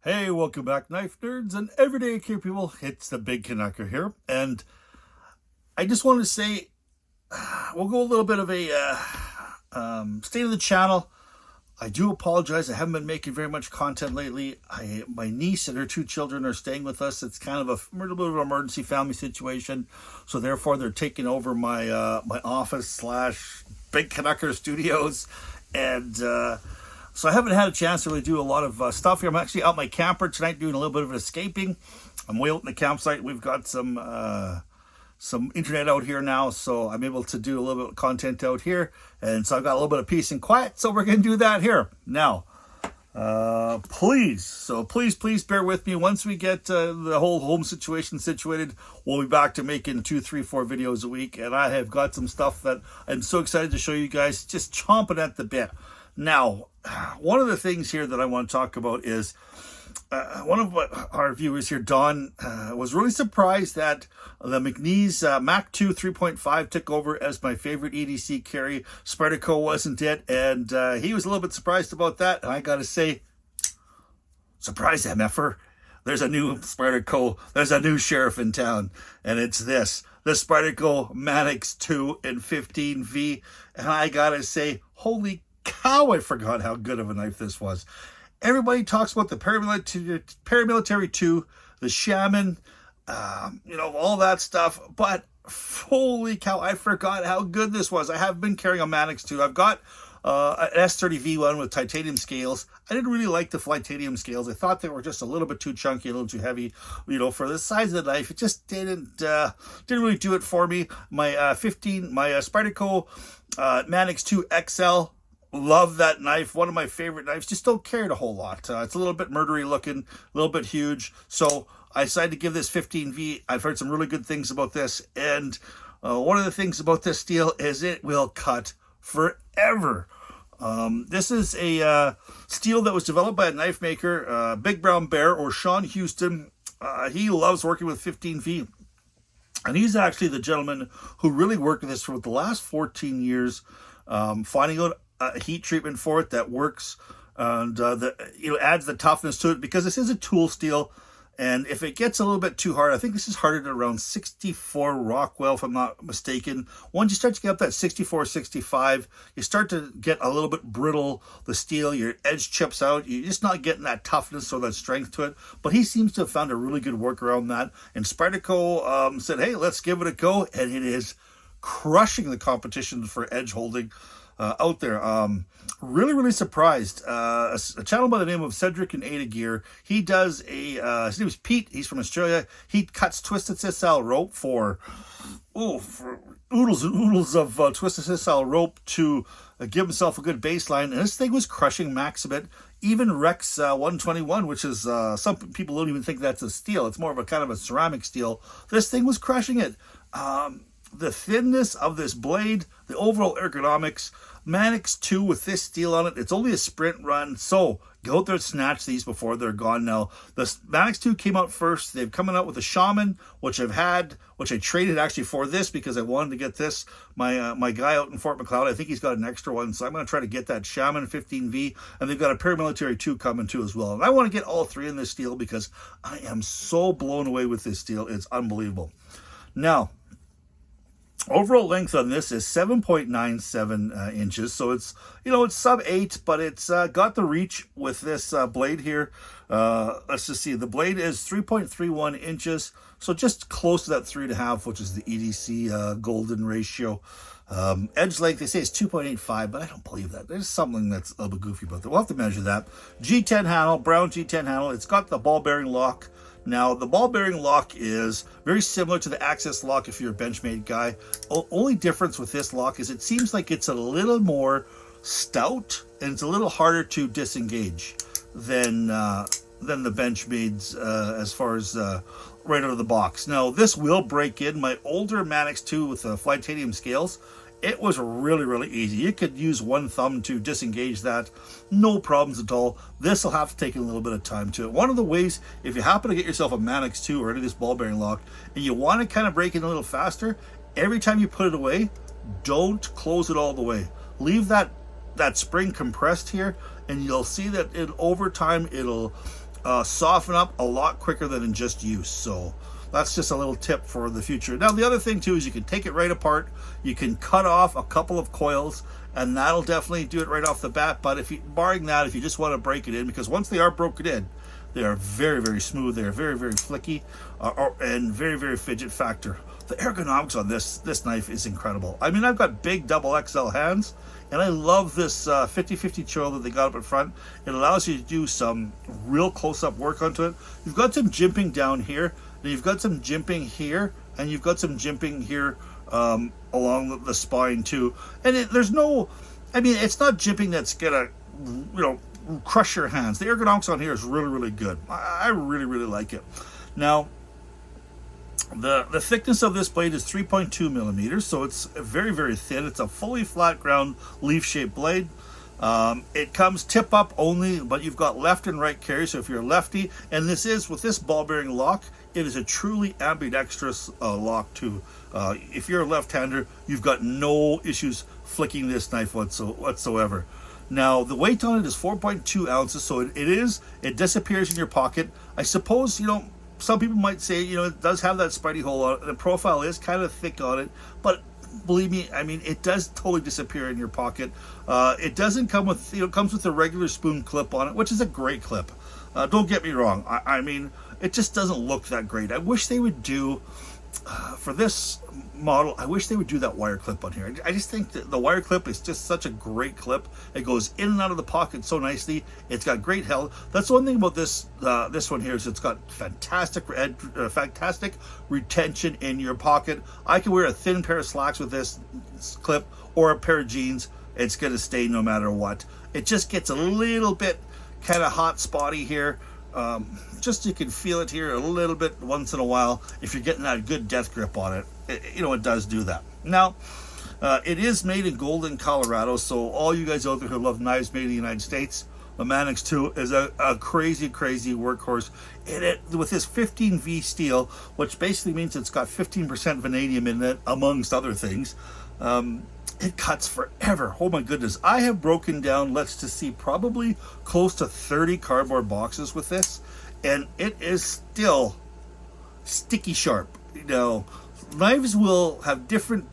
Hey, welcome back, knife nerds and everyday care people. It's the Big Canucker here, and I just wanted to say we'll go a little bit of a state of the channel. I do apologize. I haven't been making very much content lately. My niece and her two children are staying with us. It's kind of a little bit of an emergency family situation, so therefore they're taking over my my office slash Big Canucker Studios, and so I haven't had a chance to really do a lot of stuff here. I'm actually out my camper tonight doing a little bit of escaping. I'm way out in the campsite. We've got some internet out here now, so I'm able to do a little bit of content out here. And so I've got a little bit of peace and quiet, so we're going to do that here. Now, please bear with me. Once we get the whole home situation situated, we'll be back to making 2, 3, 4 videos a week. And I have got some stuff that I'm so excited to show you guys, just chomping at the bit. Now, one of the things here that I want to talk about is one of our viewers here, Don, was really surprised that the McNeese Mac 2 3.5 took over as my favorite EDC carry. Spyderco wasn't it, and he was a little bit surprised about that. And I got to say, surprise MFer. There's a new Spyderco, there's a new sheriff in town, and it's this, the Spyderco Manix 2 in 15V. And I got to say, holy cow, I forgot how good of a knife this was. Everybody talks about the paramilitary 2, the shaman, all that stuff, but holy cow, I forgot how good this was. I have been carrying a Manix 2. I've got an S30V1 with titanium scales. I didn't really like the titanium scales. I thought they were just a little bit too chunky, a little too heavy, for the size of the knife. It just didn't really do it for me. My Spyderco Manix 2 XL. Love that knife. One of my favorite knives. Just don't carry it a whole lot. It's a little bit murdery looking, a little bit huge. So I decided to give this 15V. I've heard some really good things about this. And one of the things about this steel is it will cut forever. This is a steel that was developed by a knife maker, Big Brown Bear, or Sean Houston. He loves working with 15V. And he's actually the gentleman who really worked with this for the last 14 years, finding out a heat treatment for it that works and adds the toughness to it, because this is a tool steel, and if it gets a little bit too hard, I think this is harder at around 64 Rockwell if I'm not mistaken. Once you start to get up that 64, 65, you start to get a little bit brittle, the steel, your edge chips out, you're just not getting that toughness or that strength to it. But he seems to have found a really good workaround that, and Spyderco said, hey, let's give it a go, and it is crushing the competition for edge holding out there. Really surprised. A channel by the name of Cedric and Ada Gear. He does his name is Pete. He's from Australia. He cuts twisted sisal rope for oodles and oodles of twisted sisal rope to give himself a good baseline. And this thing was crushing Maximit, even Rex 121, which is some people don't even think that's a steel. It's more of a kind of a ceramic steel. This thing was crushing it. The thinness of this blade, the overall ergonomics, Manix 2 with this steel on it, it's only a sprint run, so go out there and snatch these before they're gone. Now, the Manix 2 came out first. They've come out with a Shaman, which I traded actually for this because I wanted to get this. My guy out in Fort McLeod, I think he's got an extra one, so I'm going to try to get that Shaman 15V, and they've got a paramilitary 2 coming too as well. And I want to get all three in this steel because I am so blown away with this steel. It's unbelievable. Now, overall length on this is 7.97 inches, so it's it's sub 8, but it's got the reach with this blade here. Let's just see, the blade is 3.31 inches, so just close to that 3.5, which is the EDC golden ratio. Edge length, they say it's 2.85, but I don't believe that. There's something that's a little bit goofy about that. We'll have to measure that. G10 handle, brown G10 handle. It's got the ball bearing lock. Now, the ball bearing lock is very similar to the Access lock if you're a Benchmade guy. Only difference with this lock is it seems like it's a little more stout and it's a little harder to disengage than the Benchmades as far as right out of the box. Now, this will break in. My older Manix 2 with the titanium scales, it was really easy. You could use one thumb to disengage that, no problems at all. This will have to take a little bit of time to it. One of the ways, if you happen to get yourself a Manix 2 or any of this ball bearing lock, and you want to kind of break it a little faster, every time you put it away, don't close it all the way. Leave that spring compressed here, and you'll see that over time it'll soften up a lot quicker than in just use. So that's just a little tip for the future. Now, the other thing too is you can take it right apart. You can cut off a couple of coils, and that'll definitely do it right off the bat. But if you, barring that, if you just want to break it in, because once they are broken in, they are very, very smooth. They are very, very flicky, and very, very fidget factor. The ergonomics on this knife is incredible. I mean, I've got big double XL hands, and I love this 50-50 choil that they got up in front. It allows you to do some real close-up work onto it. You've got some jimping down here, and you've got some jimping here, and you've got some jimping here along the spine too. And there's no, I mean, it's not jimping that's gonna, you know, crush your hands. The ergonomics on here is really, really good. I really, really like it. Now, the thickness of this blade is 3.2 millimeters, so it's very, very thin. It's a fully flat ground leaf-shaped blade. It comes tip up only, but you've got left and right carry, so if you're a lefty, and this is, with this ball bearing lock, it is a truly ambidextrous lock too. If you're a left-hander, you've got no issues flicking this knife whatsoever. Now, the weight on it is 4.2 ounces, so it disappears in your pocket. I suppose, you know, some people might say, you know, it does have that Spidey hole on it. The profile is kind of thick on it, but believe me, I mean, it does totally disappear in your pocket. It doesn't come with, you know, it comes with a regular spoon clip on it, which is a great clip. Don't get me wrong. I mean, it just doesn't look that great. I wish they would do, for this model, I wish they would do that wire clip on here. I just think that the wire clip is just such a great clip. It goes in and out of the pocket so nicely. It's got great held. That's one thing about this one here, is it's got fantastic retention in your pocket. I can wear a thin pair of slacks with this clip, or a pair of jeans. It's going to stay no matter what. It just gets a little bit kind of hot spotty here. Just you can feel it here a little bit once in a while. If you're getting that good death grip on it, you know, it does do that. Now, it is made in Golden, Colorado, so all you guys out there who love knives made in the United States, the Manix 2 is a crazy, crazy workhorse. With this 15V steel, which basically means it's got 15% vanadium in it, amongst other things, it cuts forever. Oh my goodness. I have broken down, let's just see, probably close to 30 cardboard boxes with this, and it is still sticky sharp. You know, knives will have different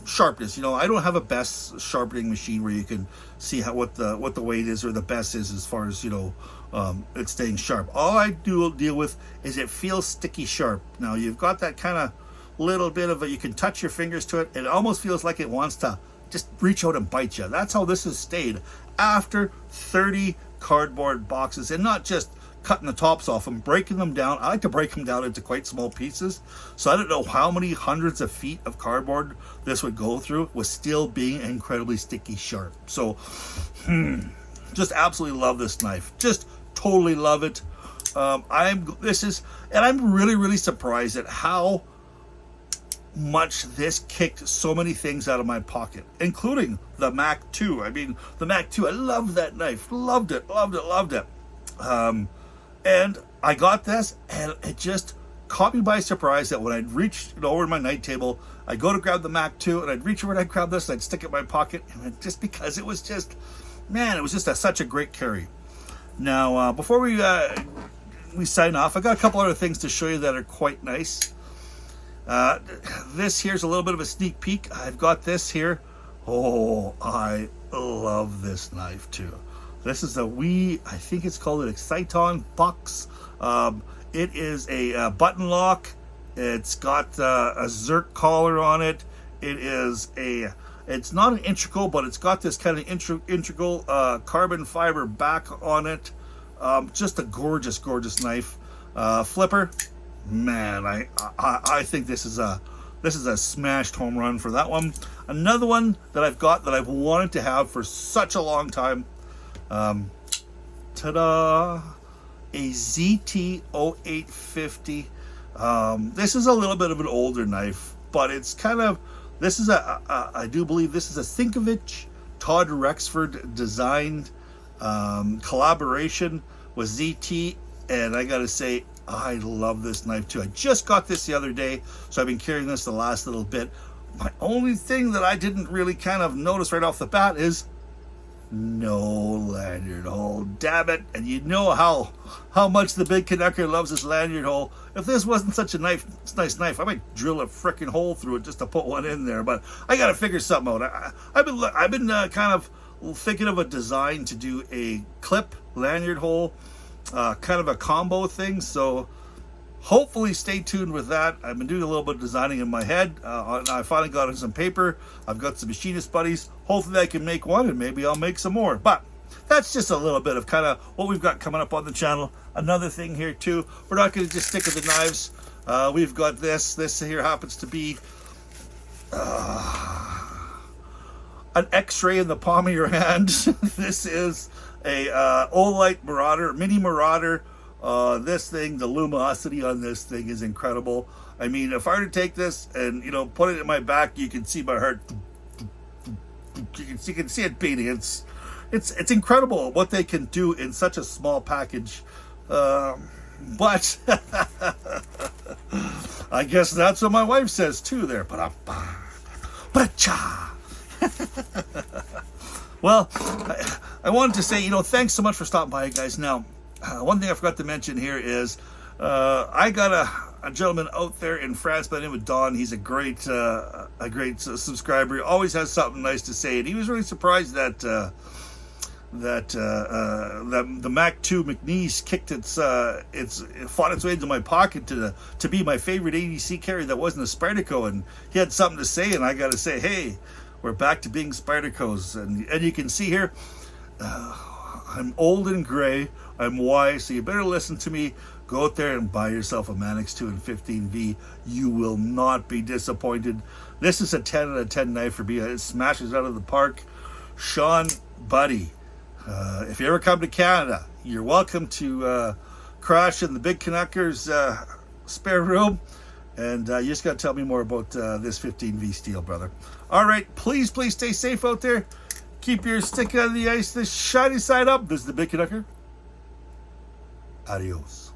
sharpness. You know, I don't have a best sharpening machine where you can see what the weight is, or the best is as far as, you know, it's staying sharp. All I do deal with is it feels sticky sharp. Now, you've got that kind of little bit of you can touch your fingers to it. It almost feels like it wants to just reach out and bite you. That's how this has stayed after 30 cardboard boxes, and not just cutting the tops off and breaking them down. I like to break them down into quite small pieces, so I don't know how many hundreds of feet of cardboard this would go through with still being incredibly sticky sharp. So just absolutely love this knife, just totally love it. I'm really, really surprised at how much this kicked so many things out of my pocket, including the Mac 2. I mean, the Mac 2, I love that knife, loved it. And I got this, and it just caught me by surprise that when I'd reached over my night table, I'd go to grab the Mac 2, and I'd reach over and I'd grab this, and I'd stick it in my pocket, and just because it was just, man, it was just such a great carry. Now, before we sign off, I got a couple other things to show you that are quite nice. This here's a little bit of a sneak peek. I've got this here. Oh, I love this knife too. This is I think it's called an Exciton box. It is a button lock. It's got a Zerk collar on it. It's not an integral, but it's got this kind of integral carbon fiber back on it. Just a gorgeous, gorgeous knife. Flipper. Man, I think this is a smashed home run for that one. Another one that I've got that I've wanted to have for such a long time. Ta-da! A ZT-0850. This is a little bit of an older knife, but it's kind of, I do believe this is a Sinkovich Todd Rexford designed collaboration with ZT, and I gotta say, I love this knife too. I just got this the other day, so I've been carrying this the last little bit. My only thing that I didn't really kind of notice right off the bat is No lanyard hole. Damn it. And you know how much the Big Canucker loves this lanyard hole. If this wasn't such a nice knife, I might drill a freaking hole through it just to put one in there. But I got to figure something out. I've been kind of thinking of a design to do a clip lanyard hole, kind of a combo thing. So hopefully stay tuned with that. I've been doing a little bit of designing in my head. I finally got on some paper. I've got some machinist buddies. Hopefully I can make one, and maybe I'll make some more. But that's just a little bit of kind of what we've got coming up on the channel. Another thing here too, we're not going to just stick with the knives. We've got this. This here happens to be an X-ray in the palm of your hand. This is a Olight Marauder, mini Marauder. This thing, the luminosity on this thing is incredible. I mean, if I were to take this and, put it in my back, you can see my heart. You can see it beating. It's incredible what they can do in such a small package. But I guess that's what my wife says too there. Well, I wanted to say, thanks so much for stopping by, guys. Now, one thing I forgot to mention here is I got a gentleman out there in France by the name of Don. He's a great subscriber. He always has something nice to say, and he was really surprised that the Mac 2 McNeese kicked it fought its way into my pocket to be my favorite ADC carrier that wasn't a Spyderco, and he had something to say, and I got to say, hey, we're back to being Spydercos, and you can see here, I'm old and gray. I'm wise, so you better listen to me. Go out there and buy yourself a Manix 2 and 15V. You will not be disappointed. This is a 10 out of 10 knife for me. It smashes out of the park. Sean, buddy, if you ever come to Canada, you're welcome to crash in the Big Canucker's spare room. And you just got to tell me more about this 15V steel, brother. All right, please stay safe out there. Keep your stick out of the ice, the shiny side up. This is the Big Canucker. Adios.